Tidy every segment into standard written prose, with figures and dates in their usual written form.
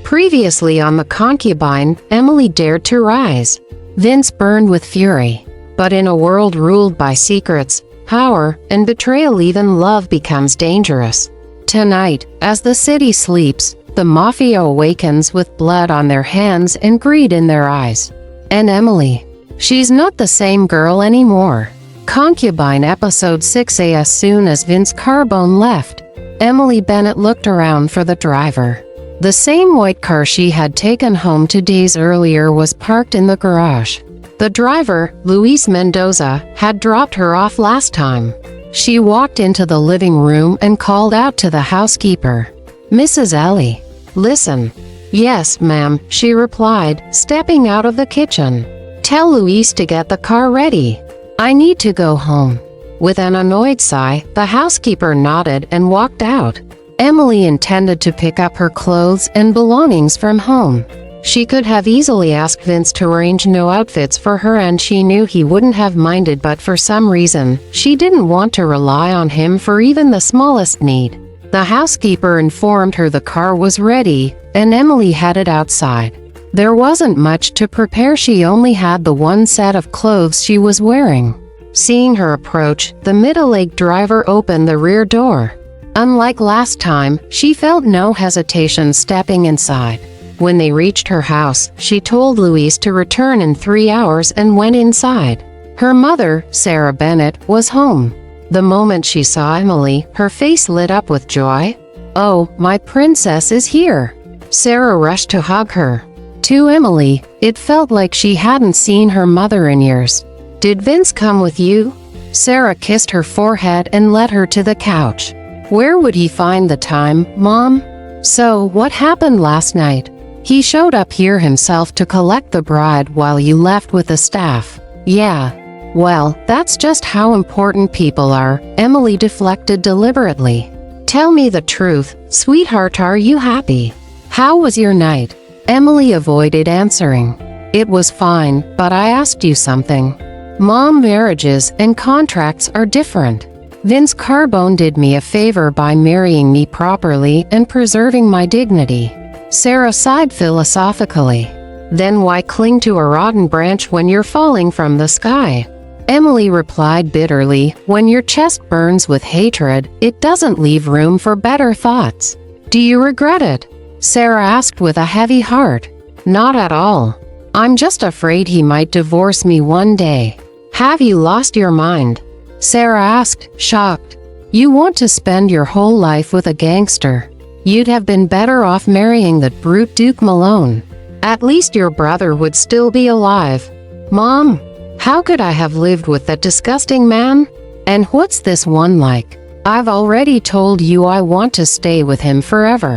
Previously on the Concubine, Emily dared to rise. Vince burned with fury. But in a world ruled by secrets, power, and betrayal, even love becomes dangerous. Tonight, as the city sleeps, the Mafia awakens with blood on their hands and greed in their eyes. And Emily, she's not the same girl anymore. Concubine Episode 6. As soon as Vince Carbone left, Emily Bennett looked around for the driver. The same white car she had taken home 2 days earlier was parked in the garage. The driver, Luis Mendoza, had dropped her off last time. She walked into the living room and called out to the housekeeper. "Mrs. Ellie, listen." "Yes, ma'am," she replied, stepping out of the kitchen. "Tell Luis to get the car ready. I need to go home." With an annoyed sigh, the housekeeper nodded and walked out. Emily intended to pick up her clothes and belongings from home. She could have easily asked Vince to arrange new outfits for her, and she knew he wouldn't have minded, but for some reason, she didn't want to rely on him for even the smallest need. The housekeeper informed her the car was ready, and Emily headed outside. There wasn't much to prepare. She only had the one set of clothes she was wearing. Seeing her approach, the middle-aged driver opened the rear door. Unlike last time, she felt no hesitation stepping inside. When they reached her house, she told Luis to return in 3 hours and went inside. Her mother, Sarah Bennett, was home. The moment she saw Emily, her face lit up with joy. "Oh, my princess is here." Sarah rushed to hug her. To Emily, it felt like she hadn't seen her mother in years. "Did Vince come with you?" Sarah kissed her forehead and led her to the couch. "Where would he find the time, Mom?" "So, what happened last night?" "He showed up here himself to collect the bride while you left with the staff." "Yeah. Well, that's just how important people are," Emily deflected deliberately. "Tell me the truth, sweetheart, are you happy? How was your night?" Emily avoided answering. "It was fine, but I asked you something." "Mom, marriages and contracts are different. Vince Carbone did me a favor by marrying me properly and preserving my dignity." Sarah sighed philosophically. "Then why cling to a rotten branch when you're falling from the sky?" Emily replied bitterly, "When your chest burns with hatred, it doesn't leave room for better thoughts." "Do you regret it?" Sarah asked with a heavy heart. "Not at all. I'm just afraid he might divorce me one day." "Have you lost your mind?" Sarah asked, shocked. "You want to spend your whole life with a gangster? You'd have been better off marrying that brute Duke Malone. At least your brother would still be alive." "Mom, how could I have lived with that disgusting man? And what's this one like?" "I've already told you I want to stay with him forever."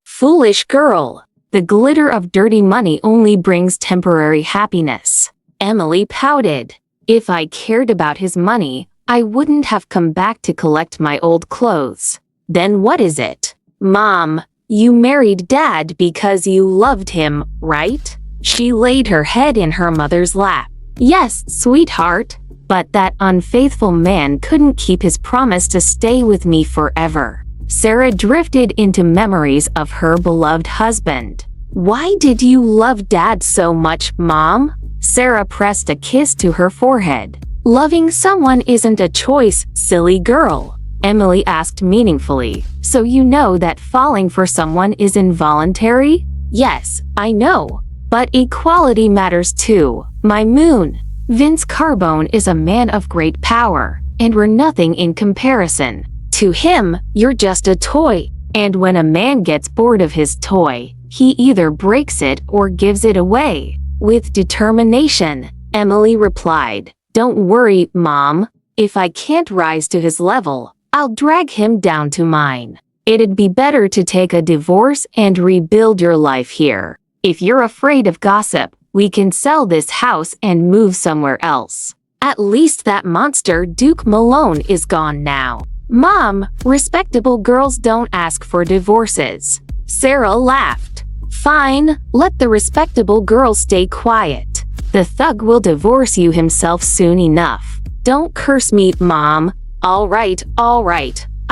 Foolish girl. The glitter of dirty money only brings temporary happiness. Emily pouted. "If I cared about his money, I wouldn't have come back to collect my old clothes. Then what is it?" "Mom, you married Dad because you loved him, right?" She laid her head in her mother's lap. "Yes, sweetheart, but that unfaithful man couldn't keep his promise to stay with me forever." Sarah drifted into memories of her beloved husband. "Why did you love Dad so much, Mom?" Sarah pressed a kiss to her forehead. "Loving someone isn't a choice, silly girl," Emily asked meaningfully. "So you know that falling for someone is involuntary?" "Yes, I know. But equality matters too, my moon. Vince Carbone is a man of great power, and we're nothing in comparison. To him, you're just a toy. And when a man gets bored of his toy, he either breaks it or gives it away." With determination, Emily replied, "Don't worry, Mom. If I can't rise to his level, I'll drag him down to mine. It'd be better to take a divorce and rebuild your life here. If you're afraid of gossip, we can sell this house and move somewhere else. At least that monster Duke Malone is gone now." "Mom, respectable girls don't ask for divorces." Sarah laughed. "Fine, let the respectable girl stay quiet. The thug will divorce you himself soon enough. Don't curse me, Mom." All right.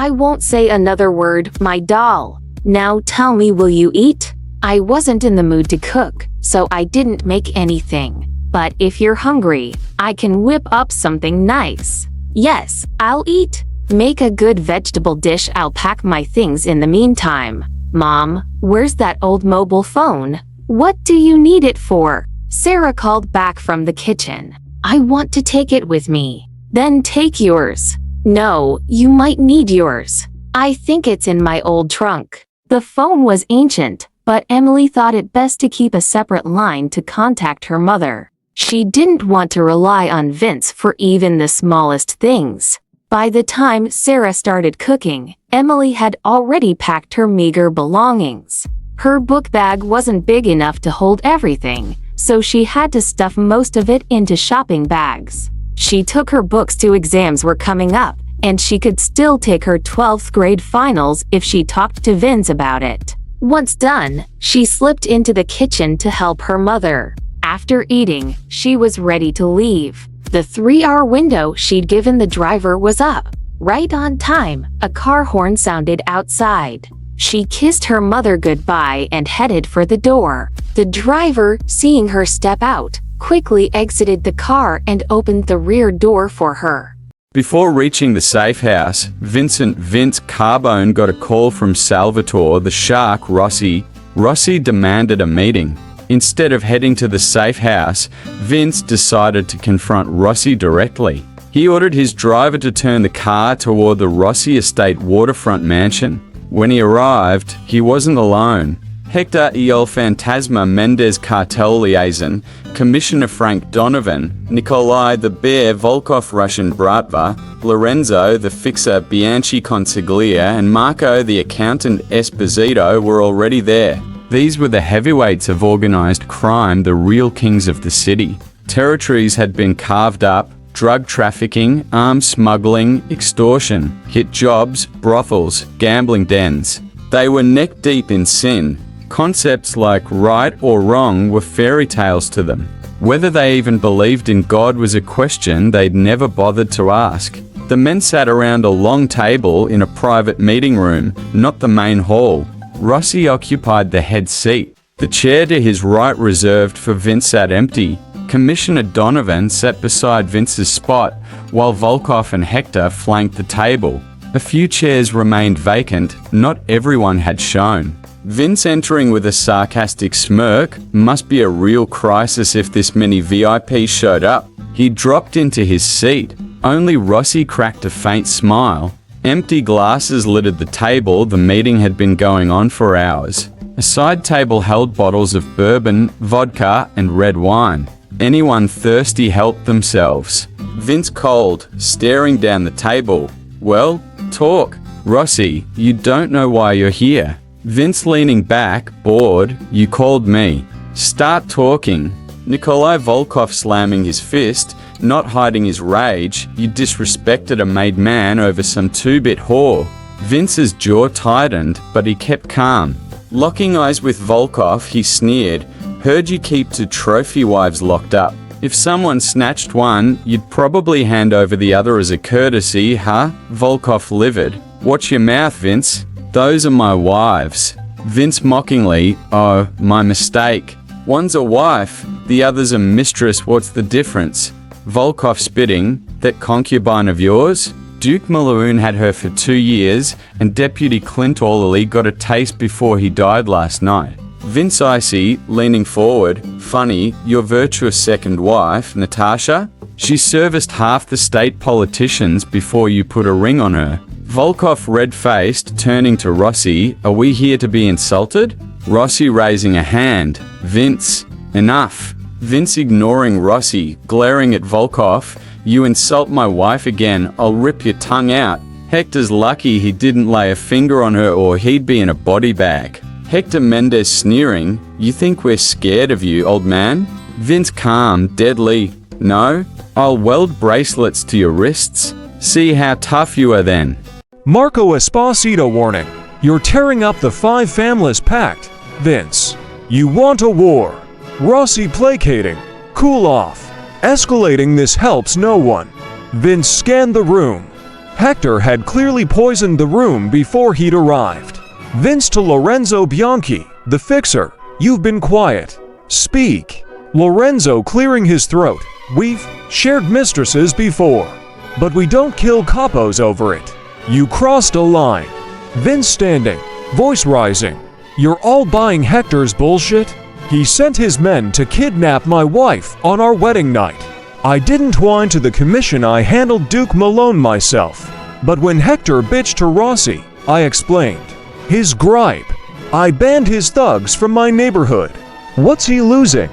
I won't say another word, my doll. Now tell me, will you eat?" I wasn't in the mood to cook, so I didn't make anything. But if you're hungry, I can whip up something nice. Yes, I'll eat. Make a good vegetable dish. I'll pack my things in the meantime. Mom, where's that old mobile phone? What do you need it for? Sarah called back from the kitchen. I want to take it with me. Then take yours. No, you might need yours. I think it's in my old trunk. The phone was ancient, but Emily thought it best to keep a separate line to contact her mother. She didn't want to rely on Vince for even the smallest things. By the time Sarah started cooking, Emily had already packed her meager belongings. Her book bag wasn't big enough to hold everything, so she had to stuff most of it into shopping bags. She took her books to exams were coming up, and she could still take her 12th grade finals if she talked to Vince about it. Once done, she slipped into the kitchen to help her mother. After eating, she was ready to leave. The 3-hour window she'd given the driver was up. Right on time, a car horn sounded outside. She kissed her mother goodbye and headed for the door. The driver, seeing her step out, quickly exited the car and opened the rear door for her. Before reaching the safe house, Vince Carbone got a call from Salvatore the Shark Rossi. Rossi demanded a meeting. Instead of heading to the safe house, Vince decided to confront Rossi directly. He ordered his driver to turn the car toward the Rossi estate waterfront mansion. When he arrived, he wasn't alone. Hector El Fantasma Mendez cartel liaison, Commissioner Frank Donovan, Nikolai the Bear Volkov Russian Bratva, Lorenzo the Fixer Bianchi Consiglia, and Marco the Accountant Esposito were already there. These were the heavyweights of organized crime, the real kings of the city. Territories had been carved up. Drug trafficking, arms smuggling, extortion, hit jobs, brothels, gambling dens. They were neck deep in sin. Concepts like right or wrong were fairy tales to them. Whether they even believed in God was a question they'd never bothered to ask. The men sat around a long table in a private meeting room, not the main hall. Rossi occupied the head seat. The chair to his right reserved for Vince sat empty. Commissioner Donovan sat beside Vince's spot, while Volkov and Hector flanked the table. A few chairs remained vacant, not everyone had shown. Vince entering with a sarcastic smirk. Must be a real crisis if this many VIPs showed up. He dropped into his seat. Only Rossi cracked a faint smile. Empty glasses littered the table. The meeting had been going on for hours. A side table held bottles of bourbon, vodka, and red wine. Anyone thirsty helped themselves. Vince cold, staring down the table. Well, talk. Rossi, you don't know why you're here. Vince leaning back, bored. You called me. Start talking. Nikolai Volkov slamming his fist, not hiding his rage. You disrespected a made man over some 2-bit whore. Vince's jaw tightened, but he kept calm. Locking eyes with Volkov, he sneered. Heard you keep 2 trophy wives locked up. If someone snatched one, you'd probably hand over the other as a courtesy, huh? Volkov livid. Watch your mouth, Vince. Those are my wives. Vince mockingly, oh, my mistake. One's a wife, the other's a mistress, what's the difference? Volkov spitting, that concubine of yours? Duke Malaoon had her for 2 years, and Deputy Clint Orley got a taste before he died last night. Vince icy, leaning forward, funny, your virtuous second wife, Natasha? She serviced half the state politicians before you put a ring on her. Volkov red-faced, turning to Rossi, are we here to be insulted? Rossi raising a hand. Vince, enough. Vince ignoring Rossi, glaring at Volkov, you insult my wife again, I'll rip your tongue out. Hector's lucky he didn't lay a finger on her or he'd be in a body bag. Hector Mendez sneering, you think we're scared of you, old man? Vince calm, deadly, no, I'll weld bracelets to your wrists. See how tough you are then. Marco Esposito warning, you're tearing up the 5 families pact. Vince, you want a war. Rossi placating, cool off. Escalating this helps no one. Vince scanned the room. Hector had clearly poisoned the room before he'd arrived. Vince to Lorenzo Bianchi, the fixer, You've been quiet. Speak. Lorenzo clearing his throat. We've shared mistresses before, but we don't kill capos over it. You crossed a line. Vince standing, voice rising. You're all buying Hector's bullshit? He sent his men to kidnap my wife on our wedding night. I didn't whine to the commission, I handled Duke Malone myself. But when Hector bitched to Rossi, I explained. His gripe. I banned his thugs from my neighborhood. What's he losing?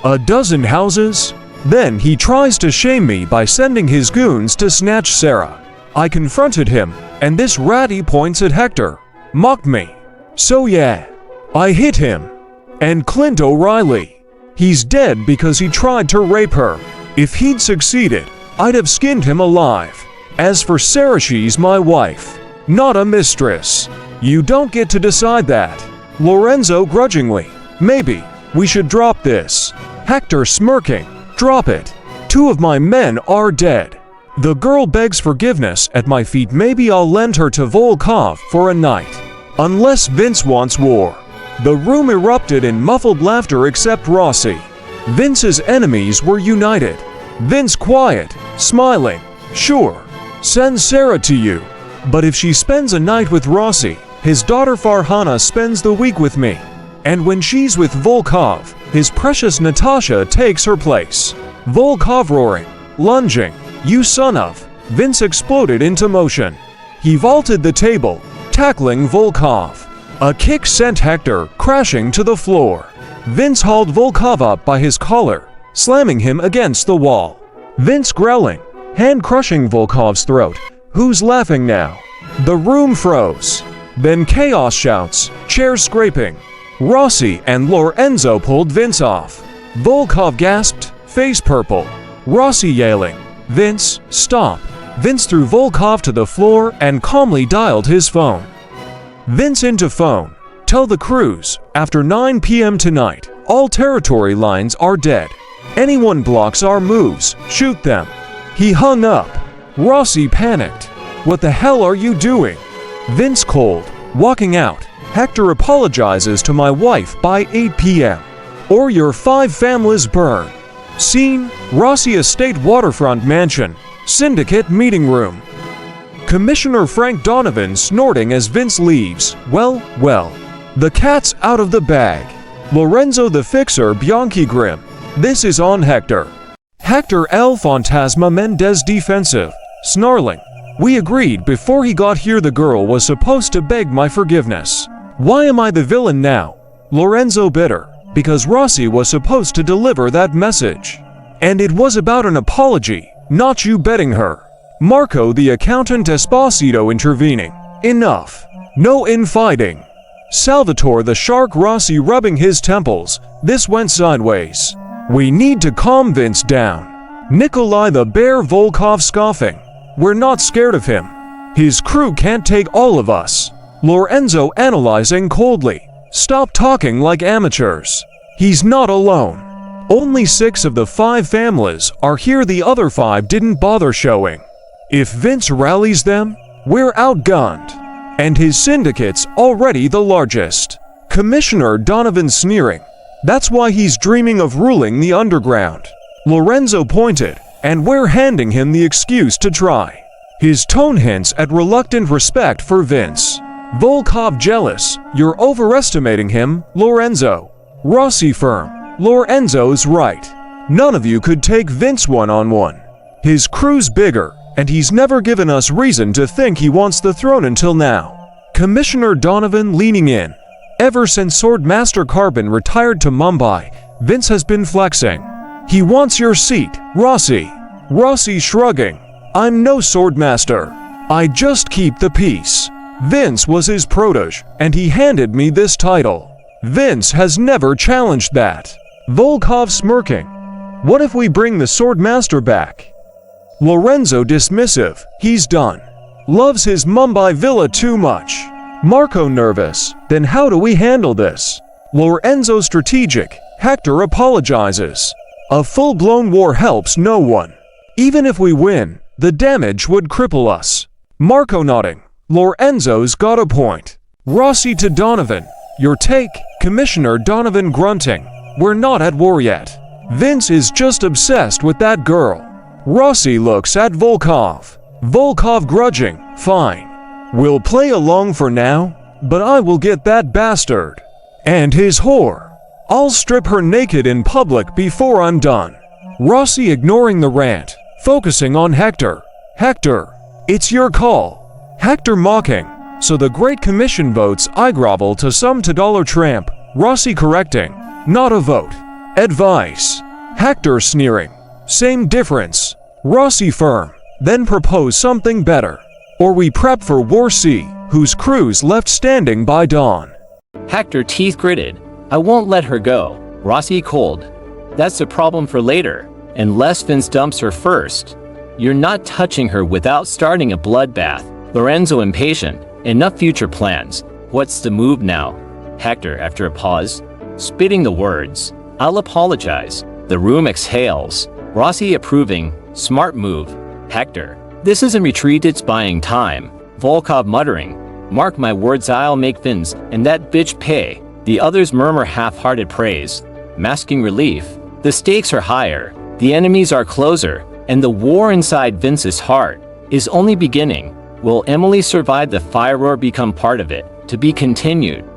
A dozen houses? Then he tries to shame me by sending his goons to snatch Sarah. I confronted him, and this ratty points at Hector. Mocked me. So yeah, I hit him. And Clint O'Reilly. He's dead because he tried to rape her. If he'd succeeded, I'd have skinned him alive. As for Sarah, she's my wife, not a mistress. You don't get to decide that. Lorenzo grudgingly. Maybe we should drop this. Hector smirking. Drop it. 2 of my men are dead. The girl begs forgiveness at my feet. Maybe I'll lend her to Volkov for a night. Unless Vince wants war. The room erupted in muffled laughter except Rossi. Vince's enemies were united. Vince quiet, smiling. Sure, send Sarah to you. But if she spends a night with Rossi, his daughter Farhana spends the week with me. And when she's with Volkov, his precious Natasha takes her place. Volkov roaring, lunging. You son of. Vince exploded into motion. He vaulted the table, tackling Volkov. A kick sent Hector crashing to the floor. Vince hauled Volkov up by his collar, slamming him against the wall. Vince growling, hand crushing Volkov's throat. Who's laughing now? The room froze. Then chaos shouts, chairs scraping. Rossi and Lorenzo pulled Vince off. Volkov gasped, face purple. Rossi yelling, Vince, stop. Vince threw Volkov to the floor and calmly dialed his phone. Vince into phone. Tell the crews, after 9 p.m. tonight, all territory lines are dead. Anyone blocks our moves, shoot them. He hung up. Rossi panicked. What the hell are you doing? Vince cold, walking out. Hector apologizes to my wife by 8 p.m. Or your 5 families burn. Scene, Rossi Estate waterfront mansion, syndicate meeting room. Commissioner Frank Donovan snorting as Vince leaves. Well, the cat's out of the bag. Lorenzo the Fixer Bianchi grim. This is on Hector. Hector El Fantasma Mendez defensive, snarling. We agreed before he got here the girl was supposed to beg my forgiveness. Why am I the villain now? Lorenzo bitter, because Rossi was supposed to deliver that message. And it was about an apology, not you betting her. Marco the accountant Esposito intervening. Enough. No infighting. Salvatore the shark Rossi rubbing his temples. This went sideways. We need to calm Vince down. Nikolai the bear Volkov scoffing. We're not scared of him. His crew can't take all of us. Lorenzo analyzing coldly. Stop talking like amateurs. He's not alone. Only 6 of the 5 families are here, the other 5 didn't bother showing. If Vince rallies them, we're outgunned. And his syndicate's already the largest. Commissioner Donovan sneering. That's why he's dreaming of ruling the underground. Lorenzo pointed, and we're handing him the excuse to try. His tone hints at reluctant respect for Vince. Volkov jealous, you're overestimating him, Lorenzo. Rossi firm, Lorenzo's right. None of you could take Vince one-on-one. His crew's bigger, and he's never given us reason to think he wants the throne until now. Commissioner Donovan leaning in. Ever since Swordmaster Carbon retired to Mumbai, Vince has been flexing. He wants your seat, Rossi. Rossi shrugging. I'm no Swordmaster. I just keep the peace. Vince was his protege, and he handed me this title. Vince has never challenged that. Volkov smirking. What if we bring the Swordmaster back? Lorenzo dismissive. He's done. Loves his Mumbai villa too much. Marco nervous. Then how do we handle this? Lorenzo strategic. Hector apologizes. A full-blown war helps no one. Even if we win, the damage would cripple us. Marco nodding. Lorenzo's got a point. Rossi to Donovan. Your take, Commissioner Donovan grunting. We're not at war yet. Vince is just obsessed with that girl. Rossi looks at Volkov. Volkov grudging. Fine. We'll play along for now, but I will get that bastard. And his whore. I'll strip her naked in public before I'm done. Rossi ignoring the rant, focusing on Hector. Hector, it's your call. Hector mocking. So the Great Commission votes I grovel to some $2 tramp. Rossi correcting. Not a vote. Advice. Hector sneering. Same difference. Rossi firm. Then propose something better. Or we prep for War C, whose crew's left standing by dawn. Hector teeth gritted. I won't let her go. Rossi cold. That's a problem for later, unless Vince dumps her first. You're not touching her without starting a bloodbath. Lorenzo impatient. Enough future plans. What's the move now? Hector after a pause. Spitting the words. I'll apologize. The room exhales. Rossi approving. Smart move. Hector. This isn't retreat, it's buying time. Volkov muttering. Mark my words, I'll make Vince and that bitch pay. The others murmur half-hearted praise. Masking relief. The stakes are higher. The enemies are closer. And the war inside Vince's heart is only beginning. Will Emily survive the fire or become part of it? To be continued.